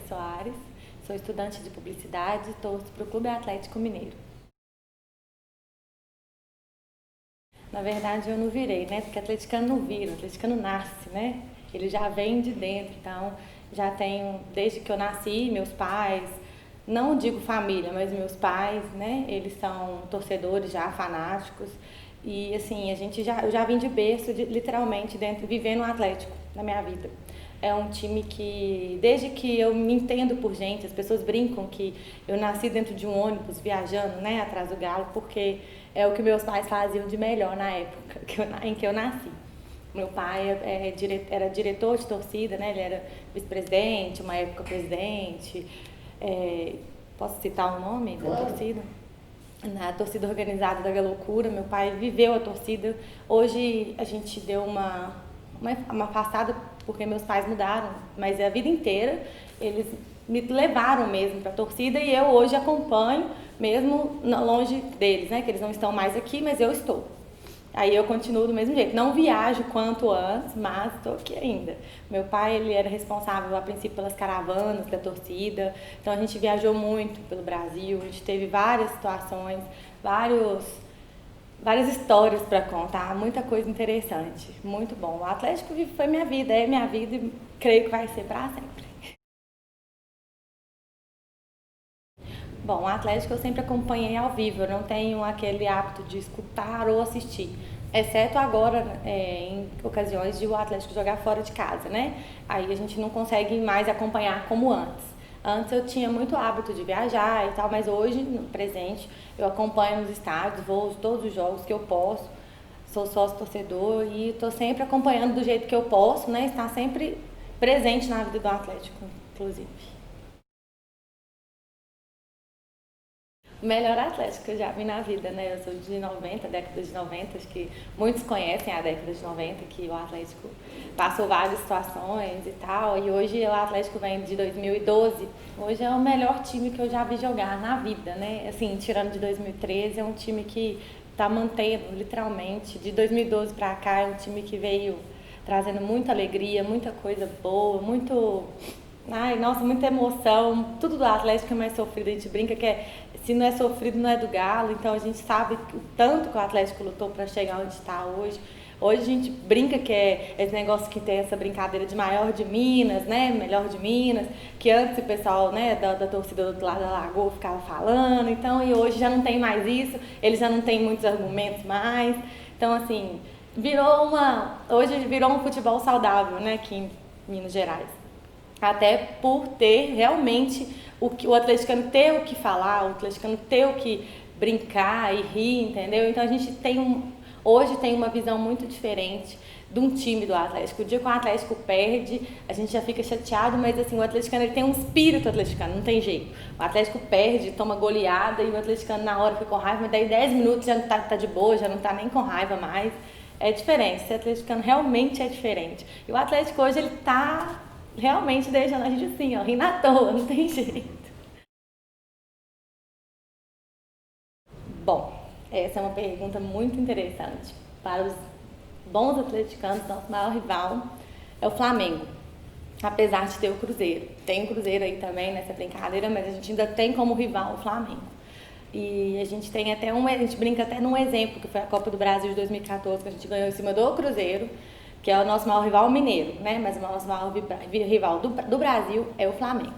Soares, sou estudante de publicidade e torço para o Clube Atlético Mineiro. Na verdade, eu não virei, né? Porque atleticano não vira, atleticano nasce, né? Ele já vem de dentro, então já tenho, desde que eu nasci, meus pais, não digo família, mas meus pais, né? Eles são torcedores já, fanáticos. E assim, eu já vim de berço, literalmente, dentro, vivendo um Atlético na minha vida. É um time que, desde que eu me entendo por gente, as pessoas brincam que eu nasci dentro de um ônibus viajando, né, atrás do galo, porque é o que meus pais faziam de melhor na época em que eu nasci. Meu pai era diretor de torcida, né, ele era vice-presidente, uma época presidente. Posso citar o nome da torcida? Na torcida organizada da Galocura, meu pai viveu a torcida. Hoje a gente deu uma afastada porque meus pais mudaram, mas a vida inteira eles me levaram mesmo para a torcida e eu hoje acompanho mesmo longe deles, né? Que eles não estão mais aqui, mas eu estou. Aí eu continuo do mesmo jeito. Não viajo quanto antes, mas estou aqui ainda. Meu pai, ele era responsável a princípio pelas caravanas da torcida. Então a gente viajou muito pelo Brasil, a gente teve várias situações, várias histórias para contar, muita coisa interessante, muito bom. O Atlético foi minha vida, é minha vida e creio que vai ser para sempre. Bom, o Atlético eu sempre acompanhei ao vivo, eu não tenho aquele hábito de escutar ou assistir, exceto agora em ocasiões de o Atlético jogar fora de casa, né? Aí a gente não consegue mais acompanhar como antes. Antes eu tinha muito hábito de viajar e tal, mas hoje, no presente, eu acompanho nos estádios, vou todos os jogos que eu posso, sou sócio torcedor e estou sempre acompanhando do jeito que eu posso, né? Estar sempre presente na vida do Atlético, inclusive. O melhor Atlético que eu já vi na vida, né? Eu sou de 90, década de 90, acho que muitos conhecem a década de 90, que o Atlético passou várias situações e tal, e hoje o Atlético vem de 2012, hoje é o melhor time que eu já vi jogar na vida, né? Assim, tirando de 2013, é um time que tá mantendo, literalmente, de 2012 para cá, é um time que veio trazendo muita alegria, muita coisa boa, muito... Ai, nossa, muita emoção. Tudo do Atlético é mais sofrido. A gente brinca que se não é sofrido, não é do Galo. Então a gente sabe o tanto que o Atlético lutou para chegar onde está hoje. Hoje a gente brinca que é esse negócio que tem essa brincadeira de maior de Minas, né? Melhor de Minas. Que antes o pessoal, né, da torcida do outro lado da Lagoa ficava falando. Então, e hoje já não tem mais isso. Eles já não têm muitos argumentos mais. Então, assim, hoje virou um futebol saudável, né? Aqui em Minas Gerais. Até por ter realmente o atleticano ter o que falar, o atleticano ter o que brincar e rir, entendeu? Então a gente hoje tem uma visão muito diferente de um time do Atlético. O dia que o Atlético perde, a gente já fica chateado, mas assim, o atleticano ele tem um espírito atleticano, não tem jeito. O Atlético perde, toma goleada e o atleticano na hora fica com raiva, mas daí 10 minutos já não tá de boa, já não tá nem com raiva mais. É diferente, esse atleticano realmente é diferente. E o Atlético hoje ele tá realmente deixando a gente assim, ó, rindo à toa, não tem jeito. Bom, essa é uma pergunta muito interessante. Para os bons atleticanos, nosso maior rival é o Flamengo. Apesar de ter o Cruzeiro. Tem o Cruzeiro aí também nessa brincadeira, mas a gente ainda tem como rival o Flamengo. E a gente tem até a gente brinca até num exemplo, que foi a Copa do Brasil de 2014, que a gente ganhou em cima do Cruzeiro, que é o nosso maior rival mineiro, né? Mas o nosso maior rival do Brasil é o Flamengo.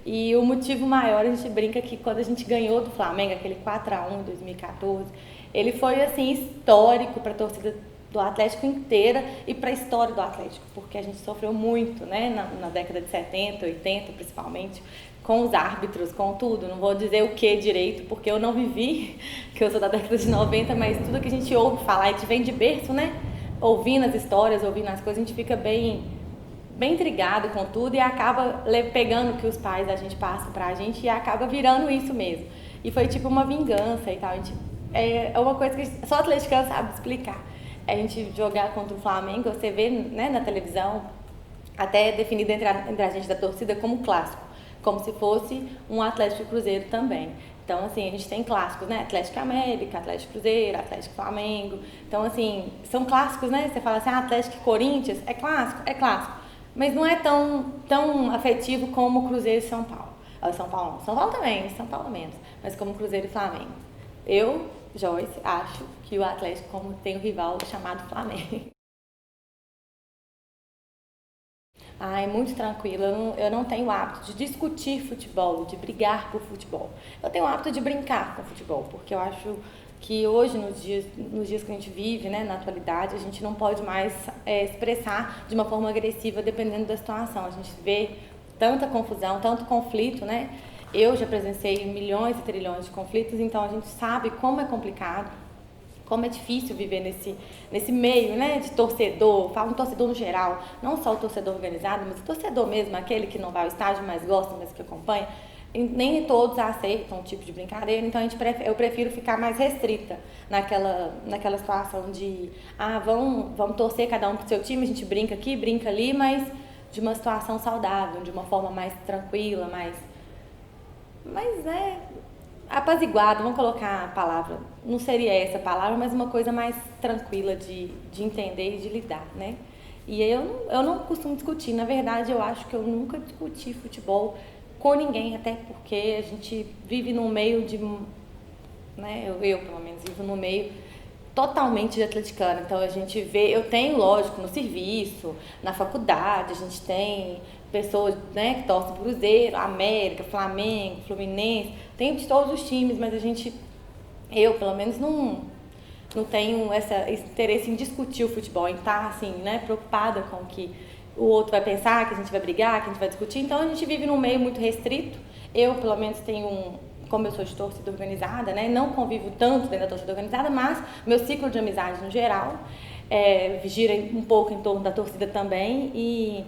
E o motivo maior, a gente brinca que quando a gente ganhou do Flamengo, aquele 4-1 em 2014, ele foi assim histórico para a torcida do Atlético inteira e para a história do Atlético, porque a gente sofreu muito, né, na década de 70, 80 principalmente, com os árbitros, com tudo. Não vou dizer o que direito, porque eu não vivi, que eu sou da década de 90, mas tudo que a gente ouve falar, a gente vem de berço, né, ouvindo as histórias, ouvindo as coisas, a gente fica bem intrigado com tudo e acaba pegando o que os pais da gente passam pra gente e acaba virando isso mesmo. E foi tipo uma vingança e tal. É uma coisa que só o atleticano sabe explicar. A gente jogar contra o Flamengo, você vê, né, na televisão, até definido entre a gente da torcida como clássico, como se fosse um Atlético Cruzeiro também. Então, assim, a gente tem clássicos, né? Atlético América, Atlético Cruzeiro, Atlético Flamengo. Então, assim, são clássicos, né? Você fala assim, Atlético e Corinthians, é clássico? É clássico. mas não é tão afetivo como o Cruzeiro e São Paulo. São Paulo não. São Paulo também, São Paulo menos, mas como Cruzeiro e Flamengo. Eu, Joyce, acho que o Atlético, como tem um rival chamado Flamengo. Ah, é muito tranquilo. Eu não tenho o hábito de discutir futebol, de brigar por futebol. Eu tenho o hábito de brincar com futebol, porque eu acho que hoje, nos dias que a gente vive, né, na atualidade, a gente não pode mais expressar de uma forma agressiva dependendo da situação. A gente vê tanta confusão, tanto conflito, né? Eu já presenciei milhões e trilhões de conflitos, então a gente sabe como é complicado, como é difícil viver nesse meio, né, de torcedor, falo um torcedor no geral, não só o torcedor organizado, mas o torcedor mesmo, aquele que não vai ao estádio, mas gosta, mas que acompanha, e nem todos aceitam um tipo de brincadeira, então eu prefiro ficar mais restrita naquela situação de, vamos torcer cada um pro seu time, a gente brinca aqui, brinca ali, mas de uma situação saudável, de uma forma mais tranquila, mas né, apaziguado, vamos colocar a palavra, não seria essa palavra, mas uma coisa mais tranquila de entender e de lidar, né? E eu não costumo discutir, na verdade eu acho que eu nunca discuti futebol com ninguém, até porque a gente vive num meio de, né, eu pelo menos vivo num meio totalmente de atleticano, então a gente vê, eu tenho lógico no serviço, na faculdade, a gente tem pessoas, né, que torcem pro Cruzeiro, América, Flamengo, Fluminense, tem de todos os times, mas eu pelo menos não tenho esse interesse em discutir o futebol, em estar assim, né, preocupada com o que o outro vai pensar, que a gente vai brigar, que a gente vai discutir, então a gente vive num meio muito restrito, eu pelo menos como eu sou de torcida organizada, né, não convivo tanto dentro da torcida organizada, mas meu ciclo de amizade no geral gira um pouco em torno da torcida também e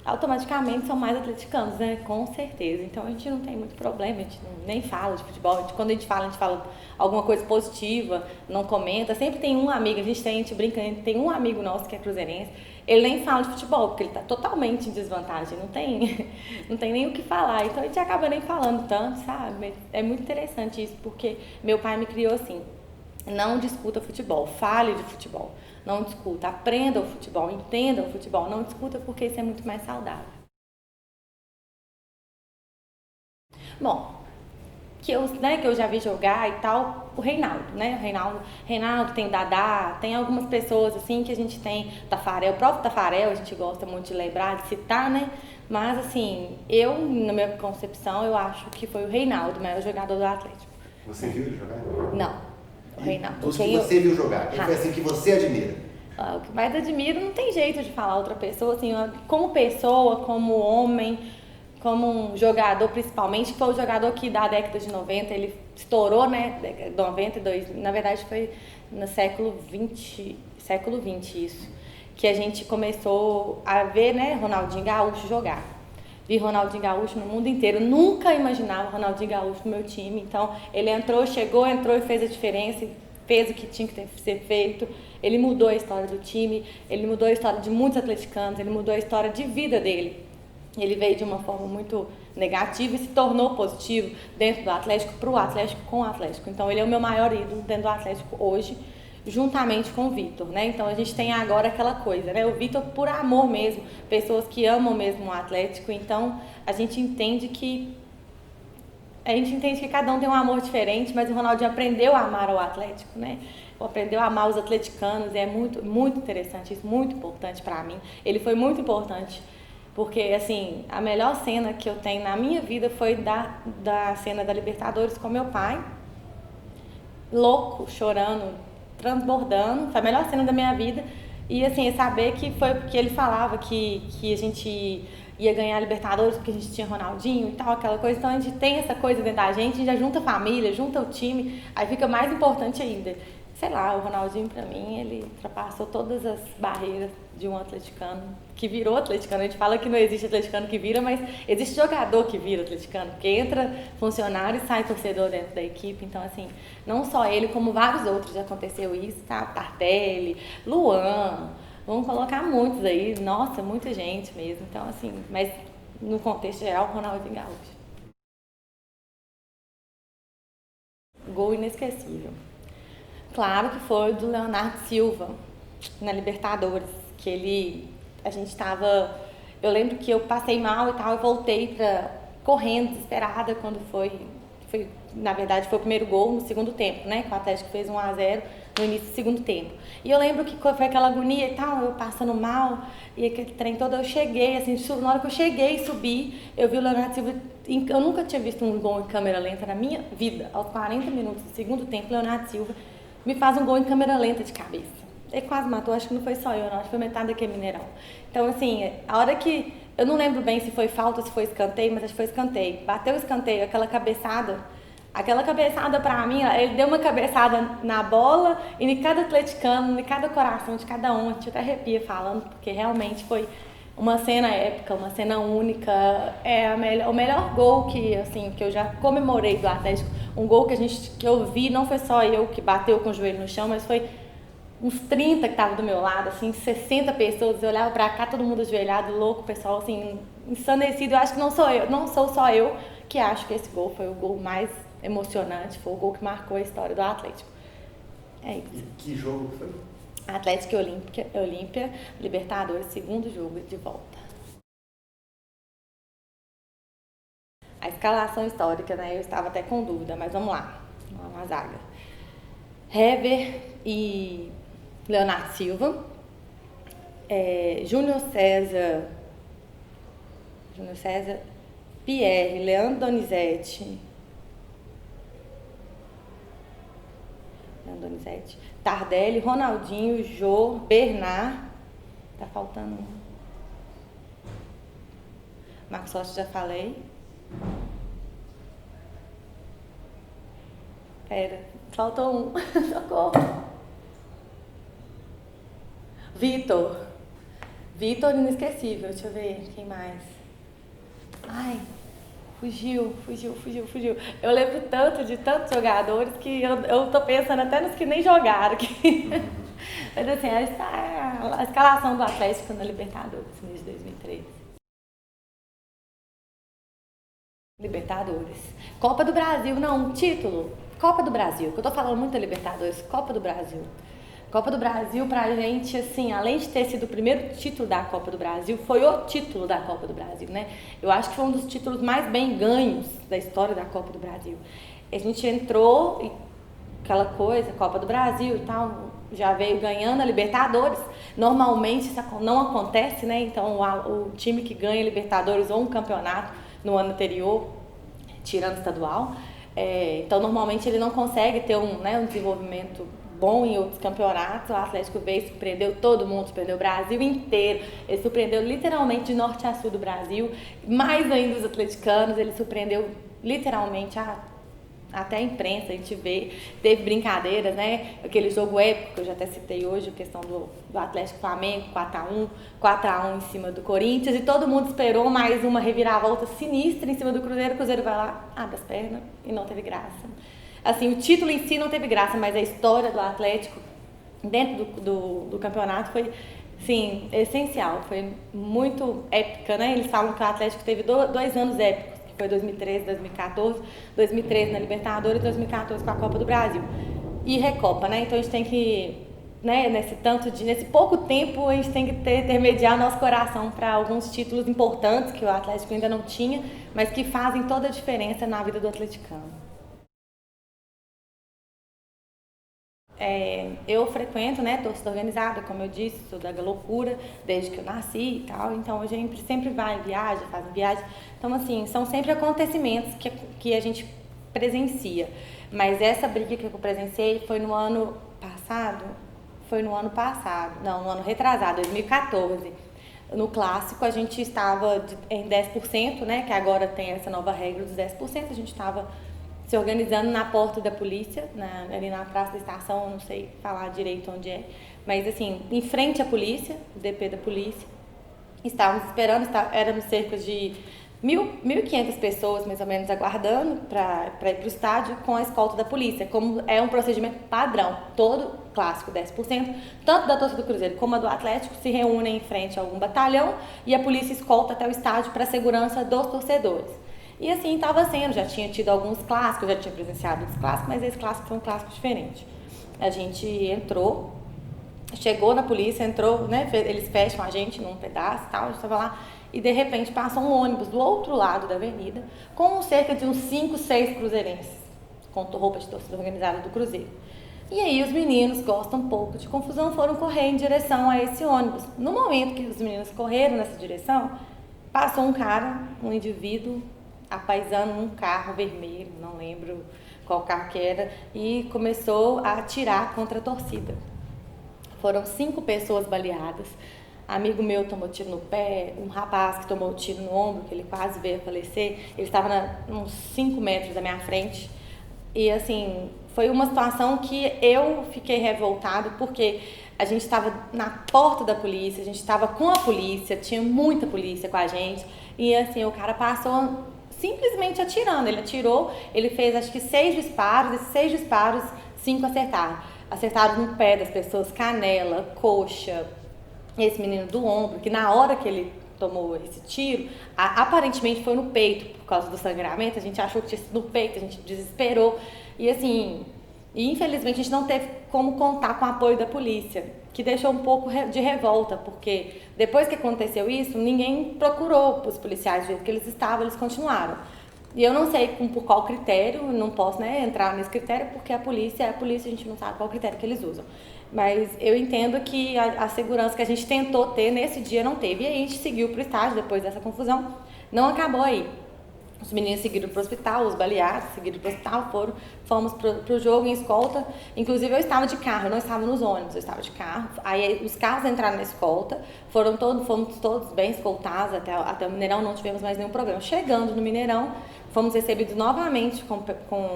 automaticamente são mais atleticanos, né? Com certeza. Então a gente não tem muito problema, a gente nem fala de futebol. Quando a gente fala alguma coisa positiva, não comenta. Sempre tem um amigo, a gente brinca, tem um amigo nosso que é cruzeirense, ele nem fala de futebol, porque ele tá totalmente em desvantagem, não tem nem o que falar. Então a gente acaba nem falando tanto, sabe? É muito interessante isso, porque meu pai me criou assim, não discuta futebol, fale de futebol. Não discuta, aprenda o futebol, entenda o futebol, não discuta porque isso é muito mais saudável. Bom, que eu já vi jogar e tal, o Reinaldo, né? O Reinaldo tem Dadá, tem algumas pessoas assim que a gente tem, Tafarel, o próprio Tafarel, a gente gosta muito de lembrar, de citar, né? Mas assim, na minha concepção, eu acho que foi o Reinaldo, o maior jogador do Atlético. Você viu ele jogar? Não, o Reinaldo. Dos que você viu jogar, quem foi assim que você admira? O que mais admiro, não tem jeito de falar outra pessoa, assim, como pessoa, como homem, como um jogador principalmente, que foi o jogador que da década de 90, ele estourou, né, 92, na verdade foi no século 20 isso, que a gente começou a ver, né, Ronaldinho Gaúcho jogar. Vi Ronaldinho Gaúcho no mundo inteiro, nunca imaginava Ronaldinho Gaúcho no meu time, então ele entrou e fez a diferença, fez o que tinha que ser feito, ele mudou a história do time, ele mudou a história de muitos atleticanos, ele mudou a história de vida dele. Ele veio de uma forma muito negativa e se tornou positivo dentro do Atlético, para o Atlético, com o Atlético. Então ele é o meu maior ídolo dentro do Atlético hoje, juntamente com o Vitor, né? Então a gente tem agora aquela coisa, né? O Vitor por amor mesmo, pessoas que amam mesmo o Atlético, então a gente entende que cada um tem um amor diferente, mas o Ronaldinho aprendeu a amar o Atlético, né? Aprendeu a amar os atleticanos, e é muito, muito interessante isso, muito importante para mim. Ele foi muito importante, porque, assim, a melhor cena que eu tenho na minha vida foi da cena da Libertadores com meu pai, louco, chorando, transbordando, foi a melhor cena da minha vida. E, assim, saber que foi porque ele falava que a gente ia ganhar a Libertadores porque a gente tinha Ronaldinho e tal, aquela coisa. Então a gente tem essa coisa dentro da gente já junta a família, junta o time, aí fica mais importante ainda. Sei lá, o Ronaldinho pra mim, ele ultrapassou todas as barreiras de um atleticano que virou atleticano. A gente fala que não existe atleticano que vira, mas existe jogador que vira atleticano, porque entra funcionário e sai torcedor dentro da equipe. Então, assim, não só ele, como vários outros já aconteceu isso, tá? Tardelli, Luan, vamos colocar muitos aí, nossa, muita gente mesmo. Então, assim, mas no contexto geral, Ronaldinho Gaúcho. Gol inesquecível. Claro que foi do Leonardo Silva, na Libertadores, a gente estava Eu lembro que eu passei mal e tal, eu voltei correndo, desesperada, quando na verdade foi o primeiro gol no segundo tempo, né? Que o Atlético fez 1-0 no início do segundo tempo. E eu lembro que foi aquela agonia e tal, eu passando mal, e aquele trem todo, eu cheguei, assim, na hora que eu cheguei e subi, eu vi o Leonardo Silva, eu nunca tinha visto um gol em câmera lenta na minha vida. Aos 40 minutos do segundo tempo, Leonardo Silva me faz um gol em câmera lenta de cabeça. Ele quase matou, acho que não foi só eu, não, acho que foi metade daquele Mineirão. Então, assim, a hora que, eu não lembro bem se foi falta ou se foi escanteio, mas acho que foi escanteio. Bateu o escanteio, aquela cabeçada pra mim, ele deu uma cabeçada na bola e em cada atleticano, em cada coração de cada um, a gente até arrepia falando, porque realmente foi uma cena épica, uma cena única, o melhor gol que eu já comemorei do Atlético, um gol que eu vi, não foi só eu que bateu com o joelho no chão, mas foi uns 30 que estavam do meu lado, assim, 60 pessoas, eu olhava pra cá, todo mundo ajoelhado, louco, o pessoal, assim, ensandecido. Eu acho que não sou só eu que acho que esse gol foi o gol mais emocionante, foi o gol que marcou a história do Atlético. É isso. E que jogo foi? Atlético e Olímpia, Libertadores, segundo jogo de volta. A escalação histórica, né, eu estava até com dúvida, mas vamos lá na zaga. Hever e Leonardo Silva, Júnior César, Pierre, Leandro Donizete, Tardelli, Ronaldinho, Jô, Bernard, tá faltando um. Marcos Rocha, já falei. Pera, faltou um. Socorro. Vitor, inesquecível. Deixa eu ver, quem mais? Ai, fugiu. Eu lembro de tantos jogadores que eu tô pensando até nos que nem jogaram aqui. Mas assim, a escalação do Atlético na Libertadores, de 2003. Libertadores. Copa do Brasil, não, título. Copa do Brasil, que eu tô falando muito da Libertadores, Copa do Brasil. Copa do Brasil pra gente, assim, além de ter sido o primeiro título da Copa do Brasil, foi o título da Copa do Brasil, né? Eu acho que foi um dos títulos mais bem ganhos da história da Copa do Brasil. A gente entrou e aquela coisa, Copa do Brasil e tal, já veio ganhando a Libertadores. Normalmente isso não acontece, né? Então o time que ganha a Libertadores ou um campeonato no ano anterior, tirando o estadual, então normalmente ele não consegue ter um desenvolvimento bom em outros campeonatos. O Atlético veio, surpreendeu todo mundo, surpreendeu o Brasil inteiro, ele surpreendeu literalmente de norte a sul do Brasil, mais ainda os atleticanos, ele surpreendeu literalmente até a imprensa, a gente vê, teve brincadeiras, né? Aquele jogo épico que eu já até citei hoje, a questão do Atlético Flamengo, 4-1 em cima do Corinthians, e todo mundo esperou mais uma reviravolta sinistra em cima do Cruzeiro. O Cruzeiro vai lá, abre as pernas e não teve graça. Assim, o título em si não teve graça, mas a história do Atlético dentro do campeonato foi, sim, essencial, foi muito épica, né? Eles falam que o Atlético teve 2 anos épicos, que foi 2013, 2014, 2013 na Libertadores e 2014 com a Copa do Brasil. E Recopa, né? Então a gente tem que, né, nesse pouco tempo, a gente tem que intermediar nosso coração para alguns títulos importantes que o Atlético ainda não tinha, mas que fazem toda a diferença na vida do atleticano. Eu frequento, né, torcida organizada, como eu disse, sou da loucura desde que eu nasci e tal, então a gente sempre vai, faz viagem, então assim, são sempre acontecimentos que a gente presencia, mas essa briga que eu presenciei foi no ano retrasado, 2014, no clássico a gente estava em 10%, né, que agora tem essa nova regra dos 10%, a gente estava se organizando na porta da polícia, ali na praça da estação, eu não sei falar direito onde é, mas assim, em frente à polícia, o DP da polícia, estávamos esperando, éramos cerca de 1.500 pessoas, mais ou menos, aguardando para ir para o estádio com a escolta da polícia, como é um procedimento padrão, todo clássico, 10%, tanto da torcida do Cruzeiro como a do Atlético se reúnem em frente a algum batalhão e a polícia escolta até o estádio para a segurança dos torcedores. E assim estava sendo, já tinha tido alguns clássicos, já tinha presenciado os clássicos, mas esse clássico foi um clássico diferente. A gente entrou, chegou na polícia, entrou, né, eles fecham a gente num pedaço e tal, a gente estava lá, e de repente passa um ônibus do outro lado da avenida com cerca de uns 5, 6 cruzeirenses, com roupa de torcida organizada do Cruzeiro. E aí os meninos gostam um pouco de confusão, foram correr em direção a esse ônibus. No momento que os meninos correram nessa direção, passou um cara, um indivíduo, apaisando um carro vermelho, não lembro qual carro que era, e começou a atirar contra a torcida. Foram 5 pessoas baleadas. Amigo meu tomou tiro no pé, um rapaz que tomou tiro no ombro, que ele quase veio a falecer, ele estava uns 5 metros da minha frente. E assim, foi uma situação que eu fiquei revoltada, porque a gente estava na porta da polícia, a gente estava com a polícia, tinha muita polícia com a gente, e assim, o cara passou simplesmente atirando. Ele atirou, ele fez acho que 6 disparos, esses 6 disparos, 5 acertaram. Acertaram no pé das pessoas, canela, coxa, esse menino do ombro, que na hora que ele tomou esse tiro, aparentemente foi no peito, por causa do sangramento, a gente achou que tinha sido no peito, a gente desesperou, e assim, infelizmente a gente não teve como contar com o apoio da polícia, que deixou um pouco de revolta, porque depois que aconteceu isso, ninguém procurou os policiais do jeito que eles estavam, eles continuaram. E eu não sei por qual critério, não posso entrar nesse critério, porque a polícia é a polícia, a gente não sabe qual critério que eles usam. Mas eu entendo que a segurança que a gente tentou ter nesse dia não teve. E aí a gente seguiu para o estádio depois dessa confusão. Não acabou aí. Os meninos seguiram para o hospital, os baleados seguiram para o hospital, fomos para o jogo em escolta. Inclusive eu estava de carro, eu não estava nos ônibus, eu estava de carro. Aí os carros entraram na escolta, fomos todos bem escoltados até o Mineirão, não tivemos mais nenhum problema. Chegando no Mineirão, fomos recebidos novamente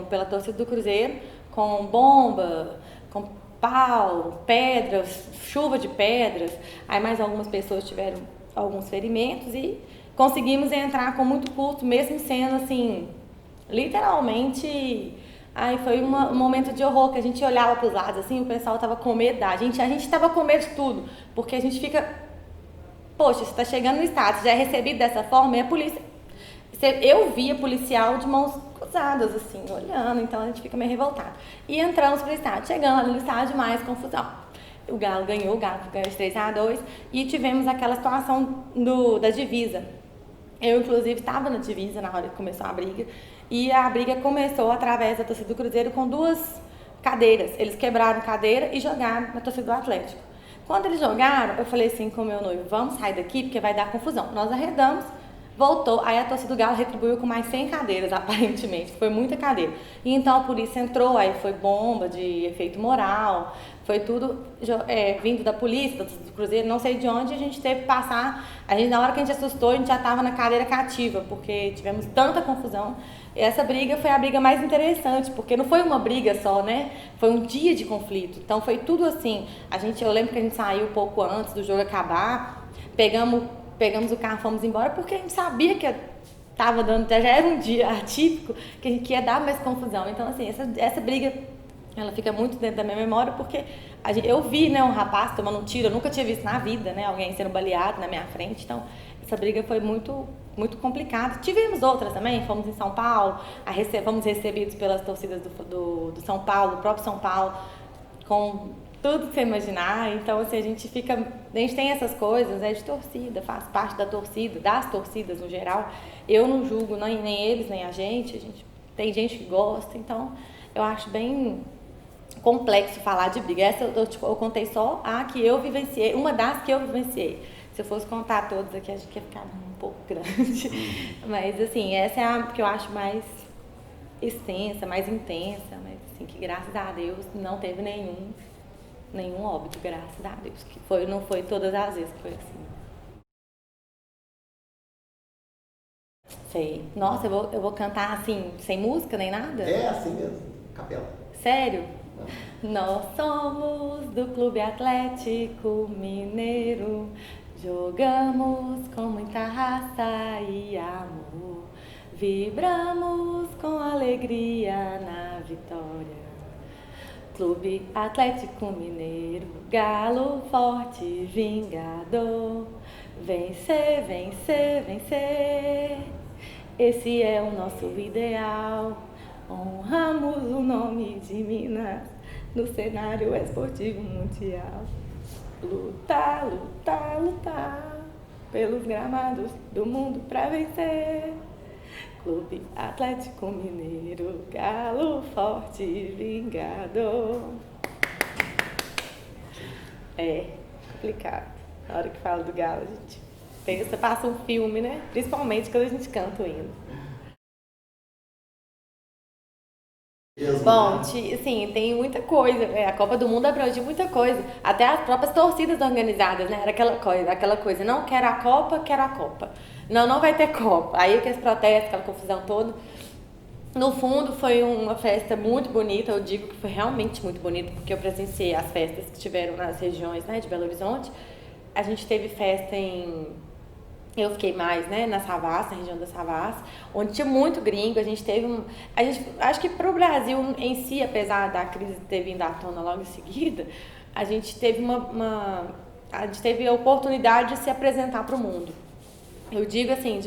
pela torcida do Cruzeiro, com bomba, com pau, pedras, chuva de pedras. Aí mais algumas pessoas tiveram alguns ferimentos e conseguimos entrar com muito custo, mesmo sendo assim, literalmente, foi um momento de horror, que a gente olhava para os lados, assim, o pessoal estava com medo a gente estava com medo de tudo, porque a gente fica, poxa, você está chegando no estado, já é recebido dessa forma, e a polícia, eu via policial de mãos cruzadas, assim, olhando, então a gente fica meio revoltado. E entramos para o estádio, chegando no estádio, mais confusão. O Galo ganhou de 3-2, e tivemos aquela situação da divisa. Eu, inclusive, estava na divisa na hora que começou a briga, e a briga começou através da torcida do Cruzeiro com 2 cadeiras. Eles quebraram cadeira e jogaram na torcida do Atlético. Quando eles jogaram, eu falei assim com o meu noivo, vamos sair daqui porque vai dar confusão. Nós arredamos, voltou, aí a torcida do Galo retribuiu com mais 100 cadeiras, aparentemente, foi muita cadeira. E então a polícia entrou, aí foi bomba de efeito moral, foi tudo vindo da polícia, do Cruzeiro, não sei de onde, a gente teve que passar. Na hora que a gente assustou, a gente já estava na cadeira cativa, porque tivemos tanta confusão. E essa briga foi a briga mais interessante, porque não foi uma briga só, né? Foi um dia de conflito. Então foi tudo assim. Eu lembro que a gente saiu um pouco antes do jogo acabar, pegamos o carro, fomos embora, porque a gente sabia que estava dando, já era um dia atípico, que ia dar mais confusão. Então, assim, essa briga, ela fica muito dentro da minha memória, porque eu vi, um rapaz tomando um tiro, eu nunca tinha visto na vida, alguém sendo baleado na minha frente. Então, essa briga foi muito, muito complicada. Tivemos outras também, fomos em São Paulo, fomos recebidos pelas torcidas do São Paulo, do próprio São Paulo, com tudo que você imaginar. Então, assim, a gente tem essas coisas, de torcida, faz parte da torcida, das torcidas no geral. Eu não julgo nem eles, nem a gente tem gente que gosta, então eu acho bem complexo falar de briga. Essa eu contei só a que eu vivenciei, uma das que eu vivenciei. Se eu fosse contar todas aqui, acho que ia ficar um pouco grande. Mas, assim, essa é a que eu acho mais extensa, mais intensa, mas, assim, que graças a Deus não teve nenhum óbito, graças a Deus. Não foi todas as vezes que foi assim. Sei. Nossa, eu vou cantar assim, sem música nem nada? É assim mesmo, capela. Sério? Nós somos do Clube Atlético Mineiro, jogamos com muita raça e amor, vibramos com alegria na vitória. Clube Atlético Mineiro, galo forte, vingador, vencer, vencer, vencer, esse é o nosso ideal. Honramos o nome de Minas no cenário esportivo mundial. Lutar, lutar, lutar, pelos gramados do mundo pra vencer. Clube Atlético Mineiro, galo forte e vingador. É complicado. Na hora que fala do galo, a gente pensa, passa um filme, né? Principalmente quando a gente canta o hino. Bom, assim, tem muita coisa, né? A Copa do Mundo abrange muita coisa. Até as próprias torcidas organizadas, né? Era aquela coisa, não quero a Copa, quero a Copa. Não, não vai ter Copa. Aí aqueles protestos, aquela confusão toda. No fundo, foi uma festa muito bonita. Eu digo que foi realmente muito bonita, porque eu presenciei as festas que tiveram nas regiões, né, de Belo Horizonte. A gente teve festa eu fiquei mais, né, na Savassi, na região da Savassi, onde tinha muito gringo. A gente teve acho que para o Brasil em si, apesar da crise ter vindo à tona logo em seguida, a gente teve a gente teve a oportunidade de se apresentar para o mundo. Eu digo assim,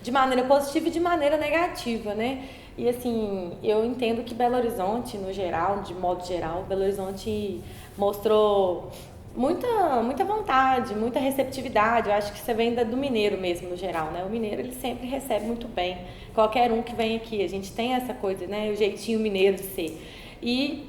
de maneira positiva e de maneira negativa, né? E assim, eu entendo que Belo Horizonte, no geral, de modo geral, Belo Horizonte mostrou muita vontade, muita receptividade. Eu acho que isso vem do mineiro mesmo, no geral, né? O mineiro, ele sempre recebe muito bem qualquer um que vem aqui. A gente tem essa coisa, né? O jeitinho mineiro de ser. E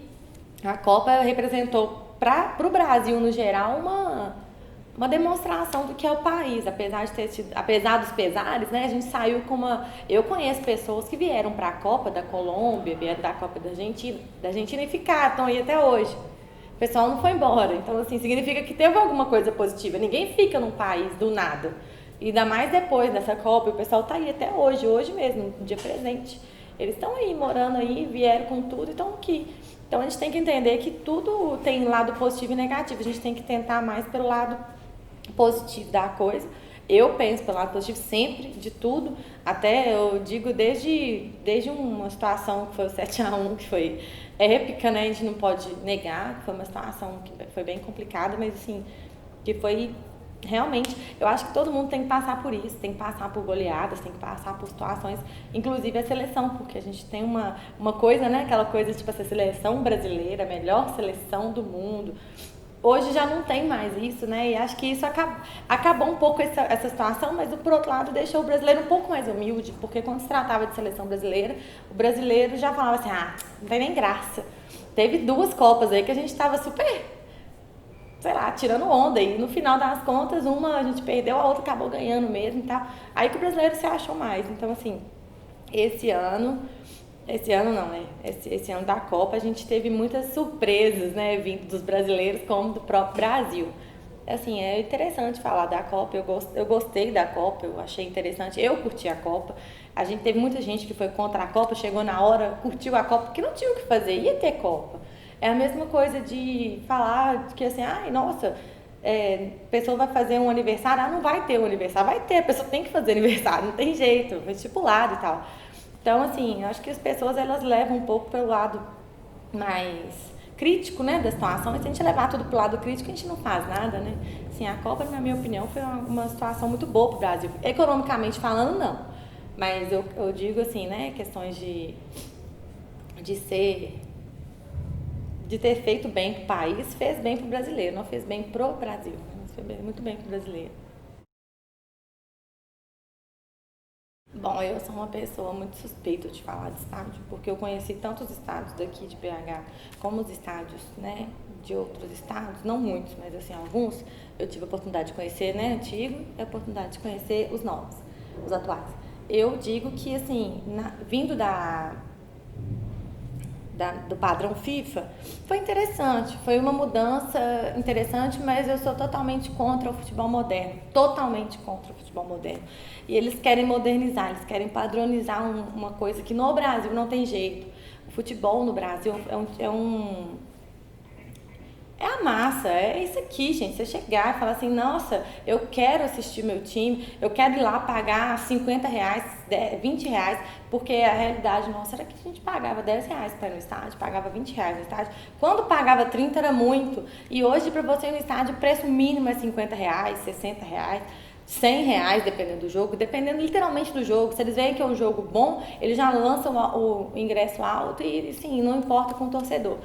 a Copa representou para o Brasil, no geral, uma demonstração do que é o país. Apesar dos pesares, né? A gente saiu com eu conheço pessoas que vieram para a Copa da Colômbia, vieram da Copa da Argentina e ficaram, estão aí até hoje. O pessoal não foi embora. Então, assim, significa que teve alguma coisa positiva. Ninguém fica num país do nada. E ainda mais depois dessa Copa, o pessoal tá aí até hoje mesmo, no dia presente. Eles estão aí, morando aí, vieram com tudo e estão aqui. Então, a gente tem que entender que tudo tem lado positivo e negativo. A gente tem que tentar mais pelo lado positivo da coisa. Eu penso pelo lado positivo sempre, de tudo. Até eu digo desde uma situação que foi o 7-1, que foi épica, né? A gente não pode negar que foi uma situação que foi bem complicada, mas assim, que foi realmente, eu acho que todo mundo tem que passar por isso, tem que passar por goleadas, tem que passar por situações, inclusive a seleção, porque a gente tem uma coisa, né? Aquela coisa tipo essa seleção brasileira, a melhor seleção do mundo. Hoje já não tem mais isso, né? E acho que isso acabou um pouco essa situação, mas por outro lado deixou o brasileiro um pouco mais humilde, porque quando se tratava de seleção brasileira, o brasileiro já falava assim, não tem nem graça. Teve 2 Copas aí que a gente estava super, sei lá, tirando onda, e no final das contas, uma a gente perdeu, a outra acabou ganhando mesmo e tal. Aí que o brasileiro se achou mais. Então, assim, esse ano não, né? Esse ano da Copa a gente teve muitas surpresas, né? Vindo dos brasileiros como do próprio Brasil. Assim, é interessante falar da Copa, eu gostei da Copa, eu achei interessante, eu curti a Copa. A gente teve muita gente que foi contra a Copa, chegou na hora, curtiu a Copa, porque não tinha o que fazer, ia ter Copa. É a mesma coisa de falar que assim, nossa, a pessoa vai fazer um aniversário, não vai ter um aniversário, vai ter, a pessoa tem que fazer aniversário, não tem jeito, é estipulado e tal. Então, assim, eu acho que as pessoas, elas levam um pouco pelo lado mais crítico, né, da situação. E se a gente levar tudo pro lado crítico, a gente não faz nada, né? Assim, a Copa, na minha opinião, foi uma situação muito boa pro Brasil. Economicamente falando, não. Mas eu digo assim, né, questões de ter feito bem pro país, fez bem pro brasileiro, não fez bem pro Brasil. Mas fez muito bem pro brasileiro. Bom, eu sou uma pessoa muito suspeita de falar de estádio, porque eu conheci tantos estádios daqui de BH, como os estádios, né, de outros estados, não muitos, mas assim, alguns, eu tive a oportunidade de conhecer, né, antigo, e a oportunidade de conhecer os novos, os atuais. Eu digo que, assim, vindo do padrão FIFA, foi interessante, foi uma mudança interessante, mas eu sou totalmente contra o futebol moderno, totalmente contra o futebol moderno. E eles querem modernizar, eles querem padronizar uma coisa que no Brasil não tem jeito. O futebol no Brasil é a massa, é isso aqui, gente. Você chegar e falar assim, nossa, eu quero assistir meu time, eu quero ir lá pagar R$50, R$20, porque a realidade nossa era que a gente pagava R$10 para ir no estádio, pagava R$20 no estádio. Quando pagava 30 era muito, e hoje para você ir no estádio o preço mínimo é R$50, R$60, R$100, dependendo do jogo, dependendo literalmente do jogo. Se eles veem que é um jogo bom, eles já lançam o ingresso alto e, sim, não importa com o torcedor.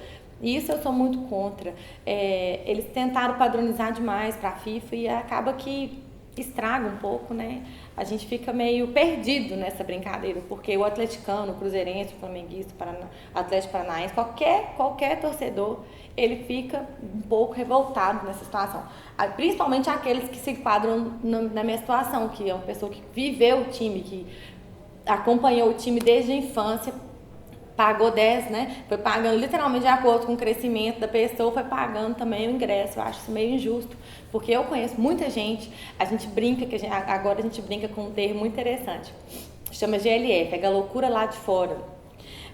Isso eu sou muito contra. Eles tentaram padronizar demais para a FIFA e acaba que estraga um pouco, né? A gente fica meio perdido nessa brincadeira, porque o atleticano, o cruzeirense, o flamenguista, o Atlético Paranaense, qualquer torcedor, ele fica um pouco revoltado nessa situação. Principalmente aqueles que se enquadram na minha situação, que é uma pessoa que viveu o time, que acompanhou o time desde a infância, pagou 10, né? Foi pagando literalmente de acordo com o crescimento da pessoa, foi pagando também o ingresso. Eu acho isso meio injusto, porque eu conheço muita gente, a gente brinca, agora a gente brinca com um termo muito interessante, chama GLF, é galocura lá de fora.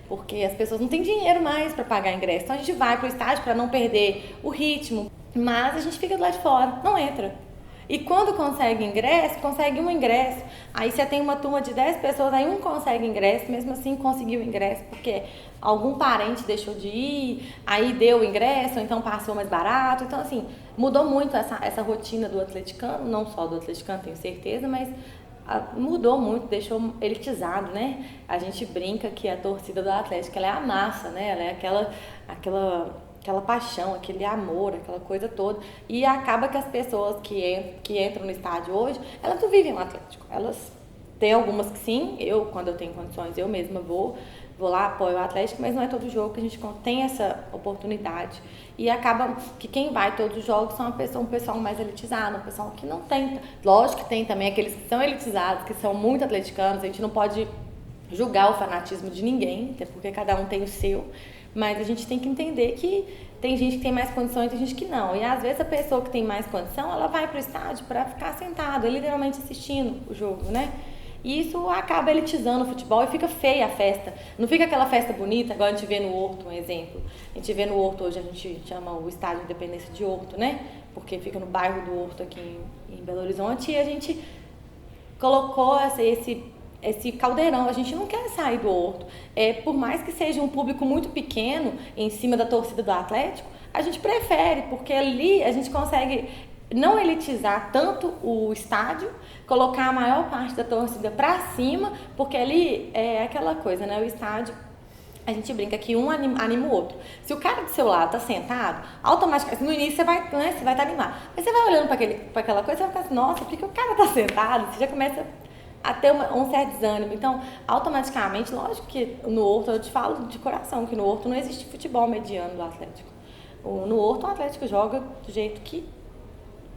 Porque as pessoas não têm dinheiro mais para pagar ingresso, então a gente vai para o estádio para não perder o ritmo, mas a gente fica do lado de fora, não entra. E quando consegue um ingresso, aí você tem uma turma de 10 pessoas, aí um consegue ingresso, mesmo assim conseguiu o ingresso, porque algum parente deixou de ir, aí deu o ingresso, ou então passou mais barato. Então, assim, mudou muito essa rotina do atleticano, não só do atleticano, tenho certeza, mas mudou muito, deixou elitizado, né? A gente brinca que a torcida do Atlético, ela é a massa, né? Ela é aquela paixão, aquele amor, aquela coisa toda. E acaba que as pessoas que entram no estádio hoje, elas não vivem o Atlético. Elas têm algumas que sim, quando eu tenho condições, eu mesma vou lá, apoio o Atlético, mas não é todo jogo que a gente tem essa oportunidade. E acaba que quem vai todos os jogos são um pessoal mais elitizado, um pessoal que não tem. Lógico que tem também aqueles que são elitizados, que são muito atleticanos, a gente não pode julgar o fanatismo de ninguém, até porque cada um tem o seu. Mas a gente tem que entender que tem gente que tem mais condições e tem gente que não. E às vezes a pessoa que tem mais condição, ela vai para o estádio para ficar sentada, literalmente assistindo o jogo, né? E isso acaba elitizando o futebol e fica feia a festa. Não fica aquela festa bonita, igual a gente vê no Horto, um exemplo. A gente vê no Horto, hoje a gente chama o Estádio Independência de Horto, né? Porque fica no bairro do Horto aqui em Belo Horizonte, e a gente colocou esse caldeirão. A gente não quer sair do Horto. Por mais que seja um público muito pequeno em cima da torcida do Atlético, a gente prefere, porque ali a gente consegue não elitizar tanto o estádio, colocar a maior parte da torcida para cima, porque ali é aquela coisa, né? O estádio, a gente brinca que um anima o outro. Se o cara do seu lado tá sentado, automaticamente, no início você vai estar animado. Mas você vai olhando para aquela coisa, você vai ficar assim, nossa, por que o cara tá sentado? Você já começa a ter um certo desânimo. Então, automaticamente, lógico que no Horto, eu te falo de coração, que no Horto não existe futebol mediano do Atlético. No Horto, o Atlético joga do jeito que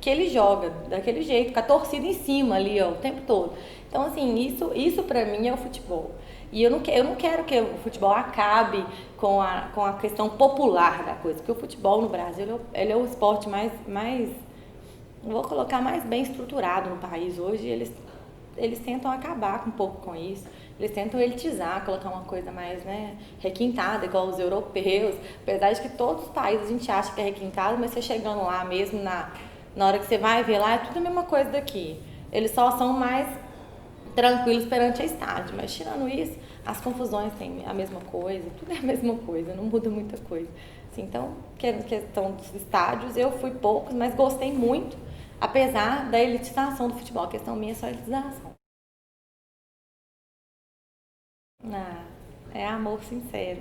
ele joga, daquele jeito, com a torcida em cima ali, ó, o tempo todo. Então, assim, isso pra mim é o futebol. E eu não quero que o futebol acabe com a questão popular da coisa, porque o futebol no Brasil, ele é o esporte mais vou colocar, mais bem estruturado no país hoje. Eles tentam acabar um pouco com isso, eles tentam elitizar, colocar uma coisa mais, né, requintada, igual os europeus, apesar de que todos os países a gente acha que é requintado, mas você chegando lá mesmo, na hora que você vai ver lá, é tudo a mesma coisa daqui. Eles só são mais tranquilos perante a estádio, mas tirando isso, as confusões têm a mesma coisa, tudo é a mesma coisa, não muda muita coisa. Assim, então, questão dos estádios, eu fui poucos, mas gostei muito, apesar da elitização do futebol. A questão minha é só a elitização. É amor sincero,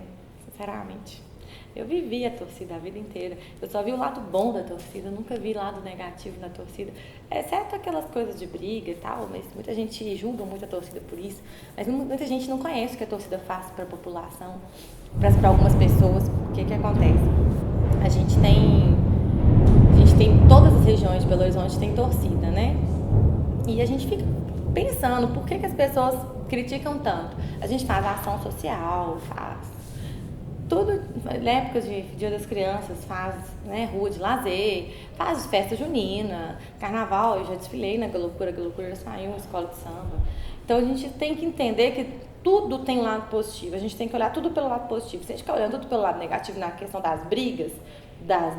sinceramente. Eu vivi a torcida a vida inteira. Eu só vi o lado bom da torcida, nunca vi o lado negativo da torcida. Exceto aquelas coisas de briga e tal, mas muita gente julga muito a torcida por isso. Mas muita gente não conhece o que a torcida faz para a população, para algumas pessoas. O que acontece? A gente tem todas as regiões de Belo Horizonte tem torcida, né? E a gente fica pensando, por que as pessoas criticam tanto? A gente faz ação social, faz tudo, na época de Dia das Crianças, faz, né, rua de lazer, faz festa junina, carnaval. Eu já desfilei na Galocura, a Galocura já saiu, uma escola de samba. Então a gente tem que entender que tudo tem um lado positivo, a gente tem que olhar tudo pelo lado positivo. Se a gente ficar olhando tudo pelo lado negativo, na questão das brigas,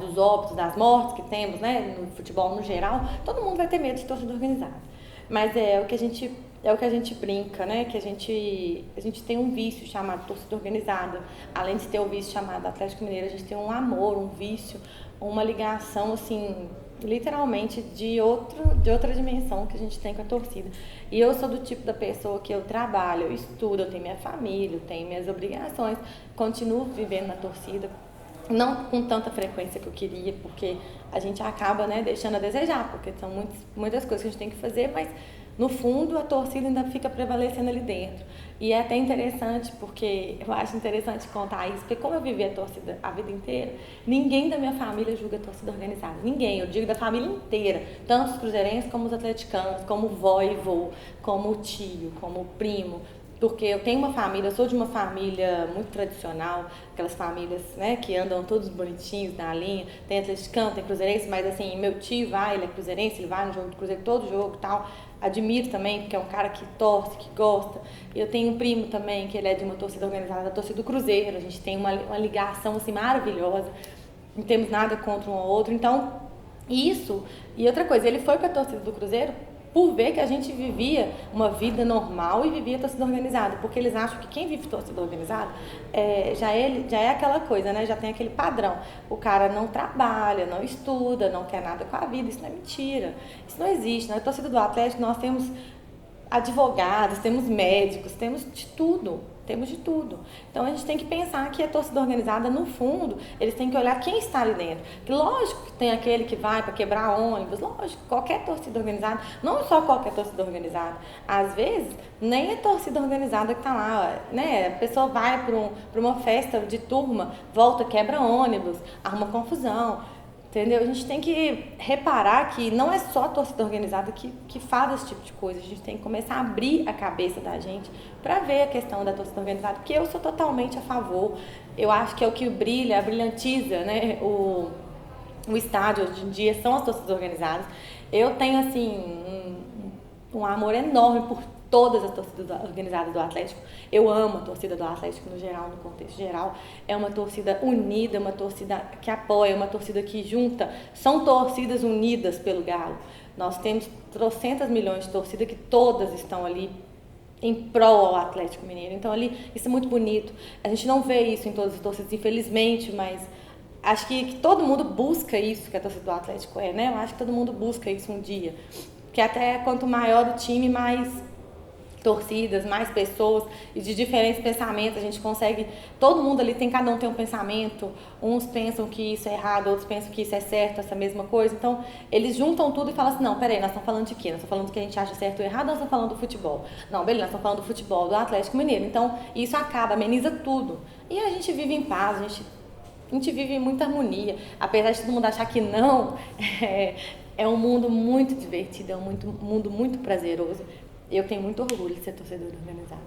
dos óbitos, das mortes que temos, né, no futebol no geral, todo mundo vai ter medo de torcida organizada. Mas é o que a gente brinca, né? Que a gente tem um vício chamado torcida organizada. Além de ter o vício chamado Atlético Mineiro, a gente tem um amor, um vício, uma ligação, assim, literalmente de outra dimensão que a gente tem com a torcida. E eu sou do tipo da pessoa que eu trabalho, eu estudo, eu tenho minha família, eu tenho minhas obrigações, continuo vivendo na torcida. não com tanta frequência que eu queria, porque a gente acaba, né, deixando a desejar, porque são muitas coisas que a gente tem que fazer, mas no fundo a torcida ainda fica prevalecendo ali dentro. E é até interessante, porque eu acho interessante contar isso, porque como eu vivi a torcida a vida inteira, ninguém da minha família julga a torcida organizada. Ninguém, eu digo da família inteira, tanto os cruzeirenses como os atleticanos, como o vó e vô, como o tio, como o primo. Porque eu tenho uma família, eu sou de uma família muito tradicional, aquelas famílias, né, que andam todos bonitinhos na linha, tem atleticano, tem cruzeirense, mas assim, meu tio vai, ele é cruzeirense, ele vai no jogo do Cruzeiro, todo jogo e tal, admiro também, porque é um cara que torce, que gosta. Eu tenho um primo também, que ele é de uma torcida organizada, da torcida do Cruzeiro, a gente tem uma ligação assim maravilhosa, não temos nada contra um ou outro, então, isso, e outra coisa, ele foi para a torcida do Cruzeiro por ver que a gente vivia uma vida normal e vivia torcida organizada, porque eles acham que quem vive torcida organizada já é aquela coisa, né? Já tem aquele padrão. O cara não trabalha, não estuda, não quer nada com a vida. Isso não é mentira. Isso não existe. Na torcida do Atlético nós temos advogados, temos médicos, temos de tudo. Temos de tudo. Então a gente tem que pensar que a torcida organizada, no fundo, eles têm que olhar quem está ali dentro. Que lógico que tem aquele que vai para quebrar ônibus, lógico, qualquer torcida organizada, não só qualquer torcida organizada. Às vezes, nem é torcida organizada que está lá, né? A pessoa vai para uma festa de turma, volta, quebra ônibus, arruma confusão. Entendeu? A gente tem que reparar que não é só a torcida organizada que faz esse tipo de coisa. A gente tem que começar a abrir a cabeça da gente para ver a questão da torcida organizada, porque eu sou totalmente a favor. Eu acho que é o que brilha, brilhantiza, né, o estádio hoje em dia, são as torcidas organizadas. Eu tenho, assim, um amor enorme por todas as torcidas organizadas do Atlético. Eu amo a torcida do Atlético no geral, no contexto geral. É uma torcida unida, uma torcida que apoia, uma torcida que junta. São torcidas unidas pelo Galo. Nós temos trocentas milhões de torcidas que todas estão ali em prol ao Atlético Mineiro. Então ali, isso é muito bonito. A gente não vê isso em todas as torcidas, infelizmente, mas acho que todo mundo busca isso que a torcida do Atlético é, né? Eu acho que todo mundo busca isso um dia. Porque até quanto maior o time, mais torcidas, mais pessoas e de diferentes pensamentos, a gente consegue, todo mundo ali tem, cada um tem um pensamento, uns pensam que isso é errado, outros pensam que isso é certo, essa mesma coisa, então eles juntam tudo e falam assim, não, peraí, nós estamos falando de quê? Nós estamos falando do que a gente acha certo ou errado, nós estamos falando do futebol. Não, beleza, nós estamos falando do futebol, do Atlético Mineiro, então isso acaba, ameniza tudo. E a gente vive em paz, a gente vive em muita harmonia, apesar de todo mundo achar que não, é um mundo muito divertido, é um mundo muito prazeroso. Eu tenho muito orgulho de ser torcedora organizada.